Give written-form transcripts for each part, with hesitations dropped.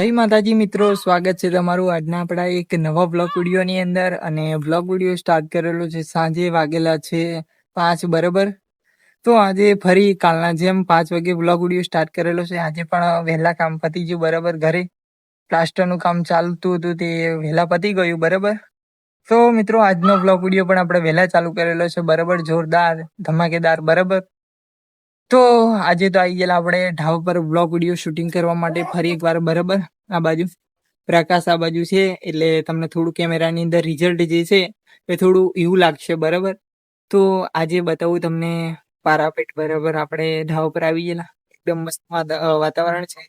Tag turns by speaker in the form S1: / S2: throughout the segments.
S1: જય માતાજી મિત્રો, સ્વાગત છે તમારું આજના આપણા એક નવા બ્લોગ વિડીયોની અંદર. અને બ્લોગ વિડીયો સ્ટાર્ટ કરેલો છે સાંજે, વાગેલા છે 5 બરાબર. તો આજે ફરી કાલના જેમ 5 વાગે બ્લોગ વિડીયો સ્ટાર્ટ કરેલો છે. આજે પણ વહેલા કામ પતી ગયું બરાબર. ઘરે પ્લાસ્ટરનું કામ ચાલતું હતું તે વહેલા પતી ગયું બરાબર. તો મિત્રો આજનો બ્લોગ વિડીયો પણ આપણે વહેલા ચાલુ કરેલો છે બરાબર, જોરદાર ધમાકેદાર બરાબર. તો આજે તો આવી ગયેલા આપણે ઢાબા પર બ્લોગ વિડીયો શૂટિંગ કરવા માટે ફરી એકવાર બરાબર. આ બાજુ પ્રકાશ આ બાજુ છે, એટલે તમને થોડું કેમેરાની અંદર રિઝલ્ટ જે છે એ થોડું એવું લાગશે બરાબર. તો આજે બતાવું તમને પારાપેટ બરાબર. આપણે ઢાબા પર આવી ગયેલા, એકદમ મસ્ત વાતાવરણ છે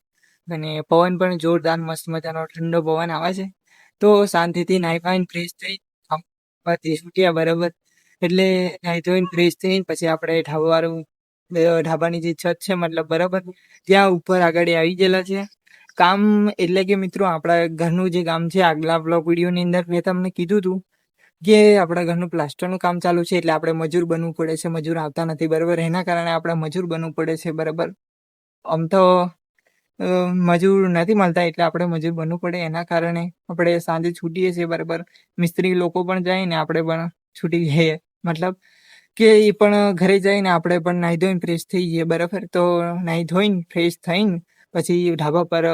S1: અને પવન પણ જોરદાર મસ્ત મજાનો ઠંડો પવન આવે છે. તો શાંતિથી નાઈ ફાઈન ફ્રેશ થઈ છૂટ્યા બરાબર. એટલે નાઈ ધોઈને ફ્રેશ થઈને પછી આપણે ઢાબાની જે છત છે મતલબ બરાબર, ત્યાં ઉપર આગળ આવી ગયેલા છે. કામ એટલે કે મિત્રો આપણા ઘરનું જે કામ છે, આગલા બ્લોગ વિડીયોની અંદર મેં તમને કીધું હતું કે આપણા ઘરનું પ્લાસ્ટરનું કામ ચાલુ છે, એટલે આપણે મજૂર બનવું પડે છે. મજૂર આવતા નથી બરાબર, એના કારણે આપણે મજૂર બનવું પડે છે બરાબર. આમ તો મજૂર નથી મળતા, એટલે આપણે મજૂર બનવું પડે. એના કારણે આપણે સાંજે છૂટીએ છીએ બરાબર. મિસ્ત્રી લોકો પણ જાય ને આપણે પણ છૂટી જઈએ, મતલબ કે એ પણ ઘરે જઈને આપણે પણ નાહી ધોઈને ફ્રેશ થઈ જઈએ બરાબર. તો નાહી ધોઈને ફ્રેશ થઈને પછી ઢાબા પર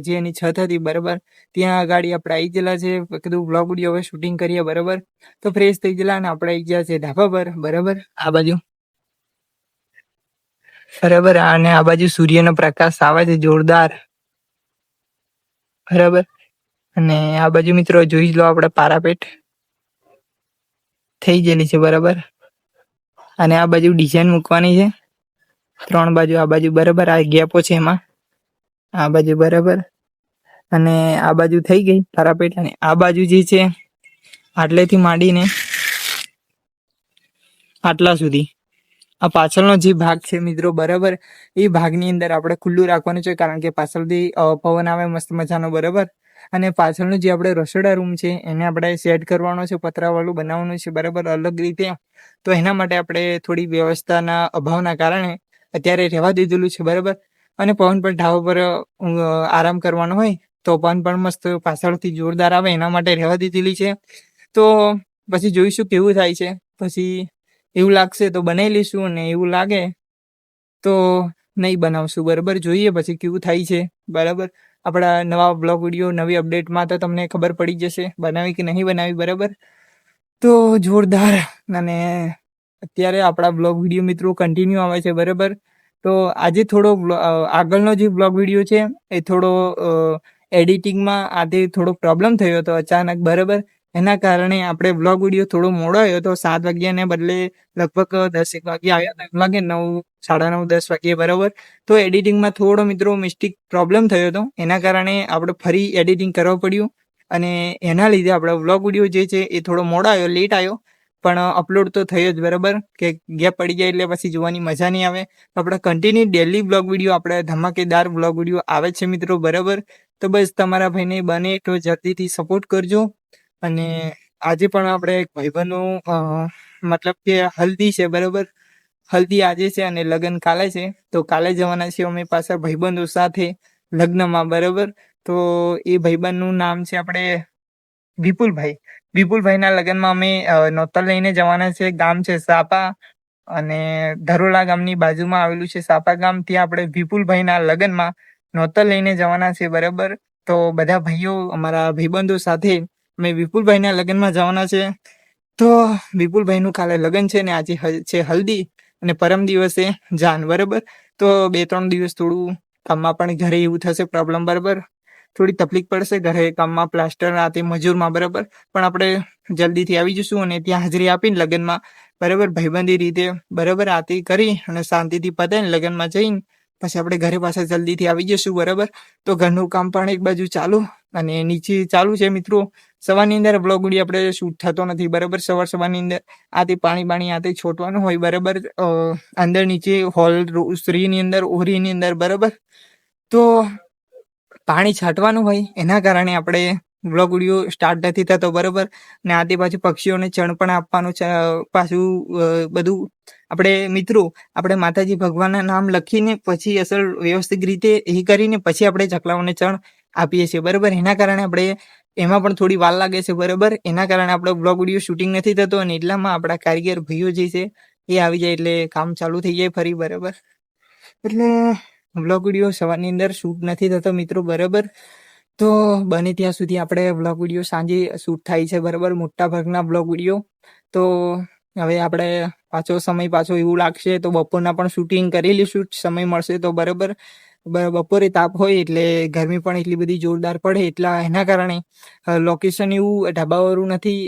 S1: જે એની છત હતી બરાબર, ત્યાં આગળ આપણે આવી ગયેલા છે. કીધું બ્લોગ વિડીયો હવે શૂટિંગ કરીએ બરાબર. તો ફ્રેશ થઈ ગયેલા અને આપણે આવી ગયા છે ઢાબા પર બરાબર. આ બાજુ બરાબર, અને આ બાજુ સૂર્યનો પ્રકાશ આવે છે જોરદાર બરાબર. અને આ બાજુ મિત્રો જોઈ લો, આપણે પારાપેટ થઈ ગયેલી છે બરાબર. અને આ બાજુ ડિઝાઇન મૂકવાની છે 3 બાજુ, આ બાજુ બરાબર. આ ગેપો છે એમાં, આ બાજુ બરાબર. અને આ બાજુ થઈ ગઈ પારાપેટ. અને આ બાજુ જે છે આટલેથી માંડીને આટલા સુધી આ પાછળનો જે ભાગ છે મિત્રો બરાબર, એ ભાગની અંદર આપણે ખુલ્લું રાખવાનું છે, કારણ કે પાછળથી પવન આવે મસ્ત મજાનો બરાબર. અને પાછળનું જે આપણે રસોડા રૂમ છે એને આપણે સેટ કરવાનો છે, પતરાવાળું બનાવવાનું છે બરાબર, અલગ રીતે. તો એના માટે આપણે થોડી વ્યવસ્થાના અભાવના કારણે અત્યારે રહેવા દીધેલું છે બરાબર. અને પવન પણ ઢાબા પર આરામ કરવાનો હોય તો પવન પણ મસ્ત પાછળથી જોરદાર આવે, એના માટે રહેવા દીધેલી છે. તો પછી જોઈશું કેવું થાય છે. પછી એવું લાગશે તો બનાવી લઈશું, અને એવું લાગે તો નહીં બનાવશું બરાબર. જોઈએ પછી કેવું થાય છે બરાબર. આપણા નવા બ્લોગ વિડીયો, નવી અપડેટમાં તો તમને ખબર પડી જશે બનાવી કે નહીં બનાવી બરાબર. તો જોરદાર. અને અત્યારે આપણા બ્લોગ વિડીયો મિત્રો કન્ટિન્યુ આવે છે બરાબર. તો આજે થોડો આગળનો જે બ્લોગ વિડીયો છે એ થોડો એડિટિંગમાં આજે થોડો પ્રોબ્લેમ થયો હતો અચાનક બરાબર. એના કારણે આપણે બ્લોગ વિડીયો થોડો મોડો આવ્યો હતો. 7 વાગ્યાને બદલે લગભગ 10 વાગે આવ્યો હતો, એમ લાગે 9, 9:30, 10 વાગ્યે બરાબર. તો એડિટિંગમાં થોડો મિત્રો મિસ્ટેક પ્રોબ્લેમ થયો હતો, એના કારણે આપણે ફરી એડિટિંગ કરવા પડ્યું. અને એના લીધે આપણો બ્લોગ વિડીયો જે છે એ થોડો મોડો આવ્યો, લેટ આવ્યો, પણ અપલોડ તો થયો જ બરાબર. કે ગેપ પડી જાય એટલે પછી જોવાની મજા નહીં આવે. તો આપણે કન્ટિન્યુ ડેલી બ્લોગ વિડીયો, આપણે ધમાકેદાર બ્લોગ વિડીયો આવે છે મિત્રો બરાબર. તો બસ તમારા ભાઈને બને તો જલ્દીથી સપોર્ટ કરજો. અને આજે પણ આપણે એક ભાઈબંધનું મતલબ કે હલ્દી છે બરાબર. હલ્દી આજે છે અને લગ્ન કાલે છે. તો કાલે જવાના છે અમે પાછા ભાઈબંધો સાથે લગ્નમાં બરાબર. તો એ ભાઈબંધનું નામ છે આપણે વિપુલભાઈના લગ્નમાં અમે નોતર લઈને જવાના છે. ગામ છે સાપા, અને ધરોલા ગામની બાજુમાં આવેલું છે સાપા ગામ. ત્યાં આપણે વિપુલભાઈના લગ્નમાં નોતર લઈને જવાના છે બરાબર. તો બધા ભાઈઓ, અમારા ભાઈબંધો સાથે અમે વિપુલભાઈના લગ્નમાં જવાના છે. તો વિપુલભાઈનું કાલે લગ્ન છે ને આજે છે હલ્દી, અને પરમ દિવસે જાન બરાબર. તો 2-3 દિવસ થોડું કામમાં પણ ઘરે એવું થશે પ્રોબ્લેમ બરાબર. થોડી તકલીફ પડશે ઘરે કામમાં, પ્લાસ્ટર આતે મજૂરમાં બરાબર. પણ આપણે જલ્દીથી આવી જઈશું અને ત્યાં હાજરી આપીને લગ્નમાં બરાબર, ભાઈબંધી રીતે બરાબર આરતી કરી અને શાંતિથી પતાવીને લગ્નમાં જઈને પછી આપણે ઘરે પાછા જલ્દીથી આવી જઈશું બરાબર. તો ઘરનું કામ પણ એક બાજુ ચાલુ અને નીચે ચાલુ છે મિત્રો. સવારની અંદર બ્લોગ વિડીયો આપણે શૂટ થતો નથી બરાબર. સવારની અંદર આતે પાણી આતે છોટવાનું હોય બરાબર, અંદર નીચે હોલ શ્રીની અંદર, ઓહરીની અંદર બરાબર. તો પાણી છાંટવાનું હોય, એના કારણે આપણે બ્લોગ વિડીયો સ્ટાર્ટ નથી થતો બરાબર. ને આતે પાછું પક્ષીઓને ચણ પણ આપવાનું છે પાછું. બધું આપણે મિત્રો આપણે માતાજી ભગવાનના નામ લખીને પછી અસલ વ્યવસ્થિત રીતે એ કરીને પછી આપણે ચકલાઓને ચણ આપીએ છીએ બરાબર. એના કારણે આપણે એમાં પણ થોડી વાર લાગે છે બરાબર. એના કારણે આપણો બ્લોગ વિડીયો શૂટિંગ નથી થતો અને એટલામાં આપણા કારીગર ભાઈઓ જે છે એ આવી જાય એટલે કામ ચાલુ થઈ જાય ફરી બરાબર. એટલે બ્લોગ વિડીયો સવારની અંદર શૂટ નથી થતો મિત્રો બરાબર. તો બને ત્યાં સુધી આપણે બ્લોગ વિડીયો સાંજે શૂટ થાય છે બરાબર, મોટા ભાગના બ્લોગ વિડીયો. તો હવે આપણે પાછો એવું લાગશે તો બપોરના પણ શૂટિંગ કરી લઈશું સમય મળશે તો બરાબર. બપોરે તાપ હોય એટલે ગરમી પણ એટલી બધી જોરદાર પડે એટલા એના કારણે લોકેશન એવું ઢાબાવાળું નથી.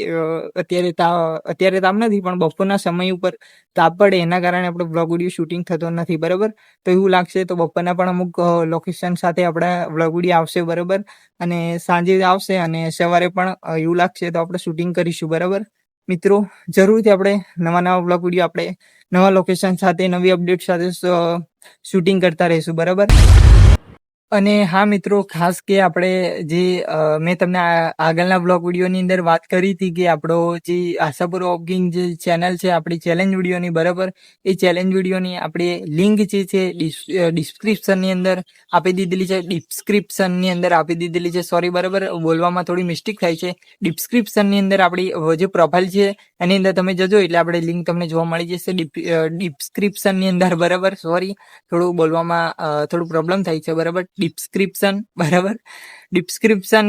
S1: અત્યારે તાપ નથી પણ બપોરના સમય ઉપર તાપ પડે એના કારણે આપણે બ્લોગ વિડીયો શૂટિંગ થતો નથી બરાબર. તો એવું લાગશે તો બપોરના પણ અમુક લોકેશન સાથે આપણા બ્લોગ વિડીયો આવશે બરાબર. અને સાંજે આવશે અને સવારે પણ એવું લાગશે તો આપણે શૂટિંગ કરીશું બરાબર. મિત્રો જરૂરથી આપણે નવા બ્લોગ વિડીયો આપણે નવા લોકેશન સાથે નવી અપડેટ સાથે શૂટિંગ કરતા રહીશું બરાબર. અને હા મિત્રો, ખાસ કે આપણે જે મેં તમને આગળના બ્લોગ વિડીયોની અંદર વાત કરી હતી કે આપણો જે આશાપુરા વોકિંગ જે ચેનલ છે આપણી ચેલેન્જ વિડીયોની બરાબર, એ ચેલેન્જ વિડીયોની આપણે લિંક જે છે ડિસ્ક્રિપ્શનની અંદર આપી દીધેલી છે. સોરી બરાબર, બોલવામાં થોડી મિસ્ટેક થાય છે. ડિસ્ક્રિપ્શનની અંદર આપણી જે પ્રોફાઇલ છે એની અંદર તમે જજો એટલે આપણે લિંક તમને જોવા મળી જશે ડિસ્ક્રિપ્શનની અંદર બરાબર. સોરી, થોડું બોલવામાં થોડું પ્રોબ્લેમ થાય છે બરાબર. ડિસ્ક્રિપ્શન બરાબર, ડિસ્ક્રિપ્શન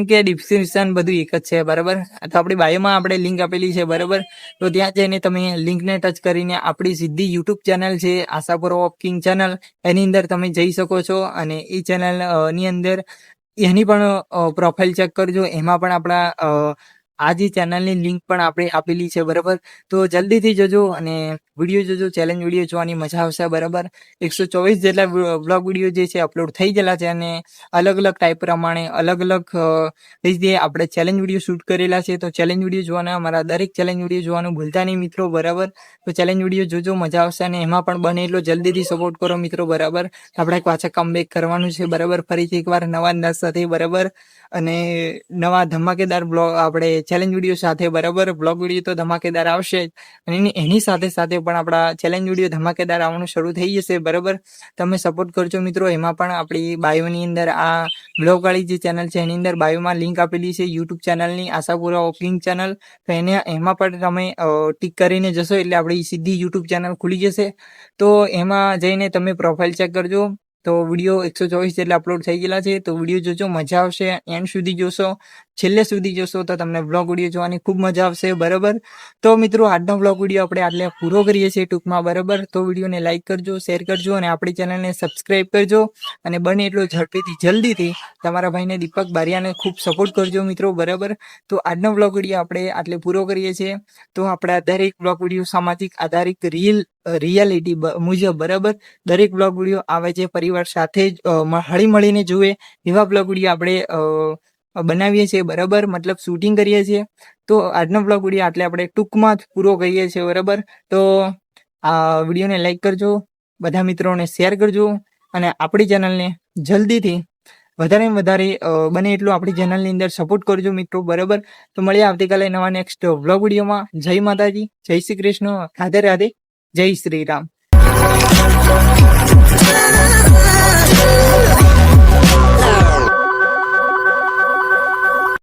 S1: બધું એક જ છે બરાબર. તો આપણી બાયોમાં આપણે લિંક આપેલી છે બરાબર. તો ત્યાં જઈને તમે લિંકને ટચ કરીને આપણી સીધી યુટ્યુબ ચેનલ છે આશાપુરા વોકિંગ ચેનલ, એની અંદર તમે જઈ શકો છો. અને એ ચેનલ ની અંદર એની પણ પ્રોફાઇલ ચેક કરજો. એમાં પણ આપણા આ જે ચેનલની લિંક પણ આપણે આપેલી છે બરાબર. તો જલ્દીથી જજો અને વિડીયો જોજો, ચેલેન્જ વિડીયો જોવાની મજા આવશે બરાબર. 124 જેટલા બ્લોગ વિડીયો જે છે અપલોડ થઈ ગયેલા છે અને અલગ અલગ ટાઈપ પ્રમાણે અલગ અલગ રીતે આપણે ચેલેન્જ વિડીયો શૂટ કરેલા છે. તો ચેલેન્જ વિડીયો જોવાના, અમારા દરેક ચેલેન્જ વિડીયો જોવાનું ભૂલતા નહીં મિત્રો બરાબર. તો ચેલેન્જ વિડીયો જોજો, મજા આવશે. અને એમાં પણ બને એટલો જલ્દીથી સપોર્ટ કરો મિત્રો બરાબર. આપણે પાછા કમબેક કરવાનું છે બરાબર, ફરીથી એકવાર નવા અંદાજ સાથે બરાબર. અને નવા ધમાકેદાર બ્લોગ આપણે ચેલેન્જ વિડીયો સાથે બરાબર. બ્લોગ વિડીયો તો ધમાકેદાર આવશે જ અને એની સાથે સાથે પણ આપણા ચેલેન્જ વિડીયો ધમાકેદાર આવવાનું શરૂ થઈ જશે બરાબર. તમે સપોર્ટ કરજો મિત્રો. એમાં પણ આપણી બાયોની અંદર આ બ્લોગ વાળી જે ચેનલ છે એની અંદર બાયોમાં લિંક આપેલી છે યુટ્યુબ ચેનલની આશાપુરા વોકિંગ ચેનલ. તો એમાં પણ તમે ટિક કરીને જશો એટલે આપણી સીધી યુટ્યુબ ચેનલ ખુલી જશે. તો એમાં જઈને તમે પ્રોફાઇલ ચેક કરજો. તો વિડીયો 124 જેટલા અપલોડ થઈ ગયેલા છે. તો વિડીયો જોજો, મજા આવશે. એન્ડ સુધી જોશો, છેલ્લે સુધી જોશો તો તમને બ્લોગ વિડીયો જોવાની ખૂબ મજા આવશે બરાબર. તો મિત્રો આજનો બ્લોગ વિડીયો આપણે આટલે પૂરો કરીએ છીએ ટૂંકમાં બરાબર. તો વિડીયોને લાઇક કરજો, શેર કરજો અને આપણી ચેનલને સબસ્ક્રાઈબ કરજો. અને બને એટલો ઝડપીથી જલ્દીથી તમારા ભાઈને દીપક બારિયાને ખૂબ સપોર્ટ કરજો મિત્રો બરાબર. તો આજનો બ્લોગ વિડીયો આપણે આટલે પૂરો કરીએ છીએ. તો આપણા દરેક બ્લોગ વિડીયો સામાજિક આધારિત રિયાલિટી મુજબ બરાબર દરેક બ્લોગ વિડીયો આવે છે પરિવાર સાથે જ હળી મળીને જુએ એવા બ્લોગ વિડીયો આપણે બનાવીએ છીએ બરાબર, મતલબ શૂટિંગ કરીએ છીએ. તો આજનો બ્લોગ વિડીયો આટલે આપણે ટૂંકમાં જ પૂરો કરીએ છીએ બરાબર. તો આ વિડીયોને લાઈક કરજો, બધા મિત્રોને શેર કરજો અને આપણી ચેનલને જલ્દીથી વધારે બને એટલું આપણી ચેનલની અંદર સપોર્ટ કરજો મિત્રો બરાબર. તો મળીએ આવતીકાલે નવા નેક્સ્ટ વ્લોગ વિડીયોમાં. જય માતાજી, જય શ્રી કૃષ્ણ, રાધે રાધે, જય શ્રી રામ.